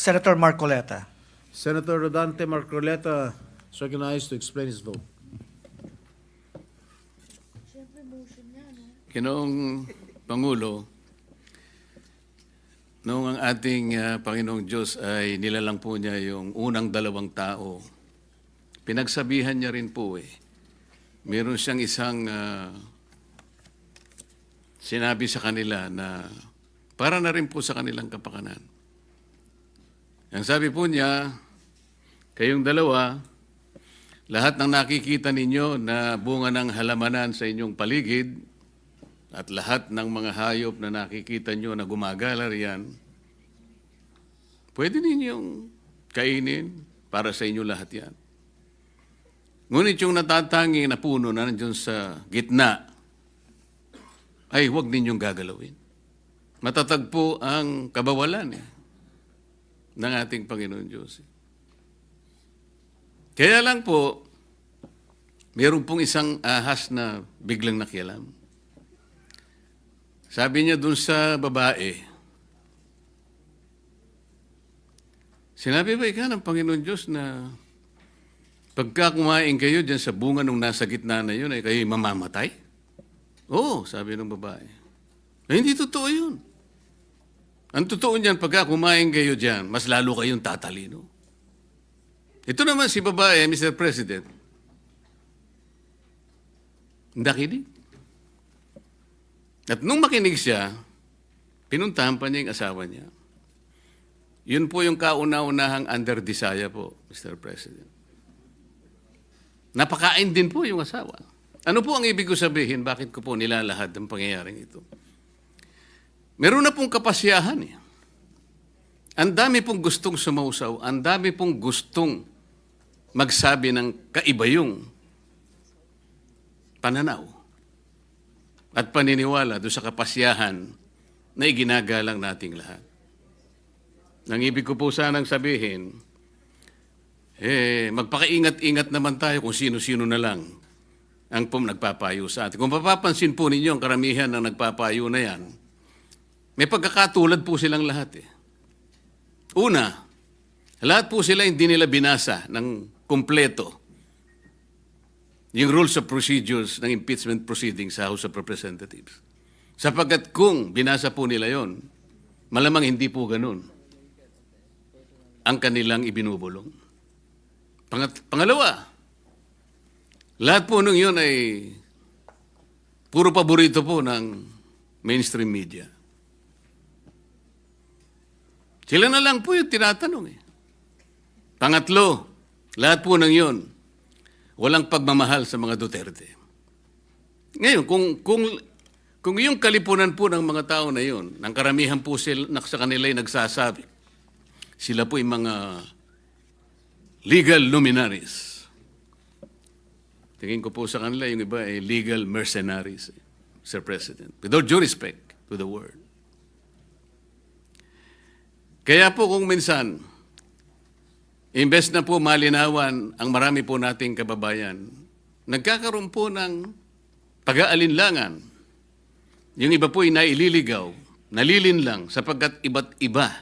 Senator Marcoleta. Senator Rodante Marcoleta is recognized to explain his vote. Ginoong Pangulo, noong ang ating Panginoong Diyos ay nilalang po niya yung unang dalawang tao, pinagsabihan niya rin po meron siyang isang sinabi sa kanila na para na rin po sa kanilang kapakanan. Ang sabi po niya, kayong dalawa, lahat ng nakikita ninyo na bunga ng halamanan sa inyong paligid at lahat ng mga hayop na nakikita nyo na gumagala riyan, pwede ninyong kainin para sa inyo lahat yan. Ngunit yung natatangi na puno na nandiyon sa gitna, ay huwag ninyong gagalawin. Matatagpo ang kabawalan ng ating Panginoon Diyos. Kaya lang po, meron pong isang ahas na biglang nakialam. Sabi niya dun sa babae, sinabi ba ikaw ng Panginoon Diyos na pagka kumain kayo dyan sa bunga nung nasa gitna na yun, ay kayo mamamatay? Oo, sabi ng babae. Ay, hindi totoo yun. Ang totoo niyan, pagka kumain kayo dyan, mas lalo kayong tatalino. Ito naman si babae, Mr. President, nakinig. At nung makinig siya, pinuntahan pa niya yung asawa niya. Yun po yung kauna-unahang under-desire po, Mr. President. Napakain din po yung asawa. Ano po ang ibig ko sabihin? Bakit ko po nilalahad ang pangyayaring ito? Meron na pong kapasyahan Ang dami pong gustong sumausaw. Ang dami pong gustong magsabi ng kaibayong pananaw at paniniwala doon sa kapasyahan na iginagalang nating lahat. Ang ibig ko po sanang sabihin, magpakaingat-ingat naman tayo kung sino-sino na lang ang nagpapayo sa atin. Kung mapapansin po ninyo ang karamihan ng nagpapayo na yan, may pagkakatulad po silang lahat Una, lahat po sila hindi nila binasa ng kumpleto yung rules of procedures ng impeachment proceedings sa House of Representatives. Sapagkat kung binasa po nila yon, malamang hindi po ganun ang kanilang ibinubulong. Pangalawa, lahat po nung yun ay puro paborito po ng mainstream media. Sila na lang po yung tinatanong Pangatlo, lahat po ng yun, walang pagmamahal sa mga Duterte. Ngayon, kung yung kalipunan po ng mga tao na yun, ng karamihan po sila, sa kanila ay nagsasabi, sila po yung mga legal luminaries. Tingin ko po sa kanila, yung iba ay legal mercenaries, Sir President. With all due respect to the word. Kaya po kung minsan, imbes na po malinawan ang marami po nating kababayan, nagkakaroon po ng pag-aalinlangan. Yung iba po ay naililigaw, nalilinlang sapagkat iba't iba.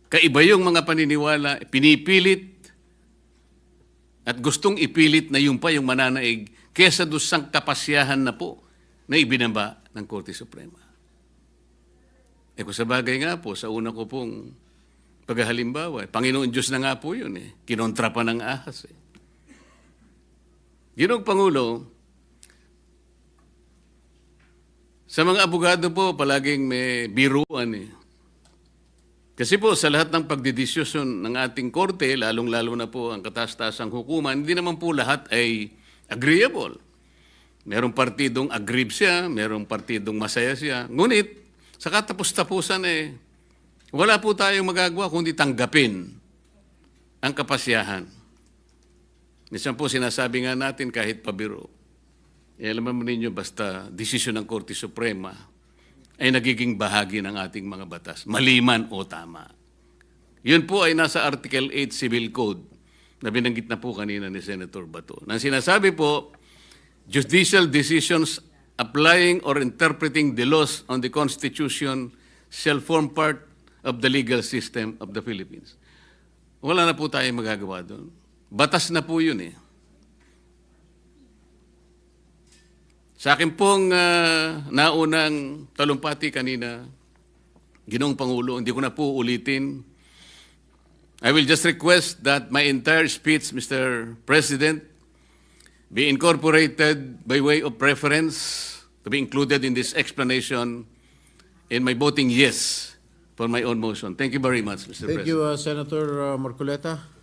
Kaiba yung mga paniniwala, pinipilit at gustong ipilit na yung pa yung mananaig kesa dusang kapasyahan na po na ibinaba ng Korte Suprema. Kung sa bagay nga po, sa una ko pong paghalimbawa, Panginoon Diyos na nga po yun Kinontra pa ng ahas Ginoong Pangulo, sa mga abogado po, palaging may biruan Kasi po, sa lahat ng pagdidiskusyon ng ating korte, lalong-lalo na po ang kataas-taasang hukuman, hindi naman po lahat ay agreeable. Merong partidong aggrieved siya, merong partidong masaya siya. Ngunit, sa katapos-tapusan wala po tayong magagawa kundi tanggapin ang kapasyahan. Minsan po sinasabi nga natin kahit pabiro, alam mo ninyo basta desisyon ng Korte Suprema ay nagiging bahagi ng ating mga batas, maliman o tama. Yun po ay nasa Article 8 Civil Code na binanggit na po kanina ni Senator Bato. Nang sinasabi po, judicial decisions applying or interpreting the laws on the Constitution shall form part of the legal system of the Philippines. Wala na po tayong magagawa doon. Batas na po yun eh. Sa akin pong naunang talumpati kanina, Ginoong Pangulo, hindi ko na po ulitin. I will just request that my entire speech, Mr. President, be incorporated by way of preference to be included in this explanation in my voting yes for my own motion. Thank you very much, Mr. Thank President. you, Senator Marcoleta.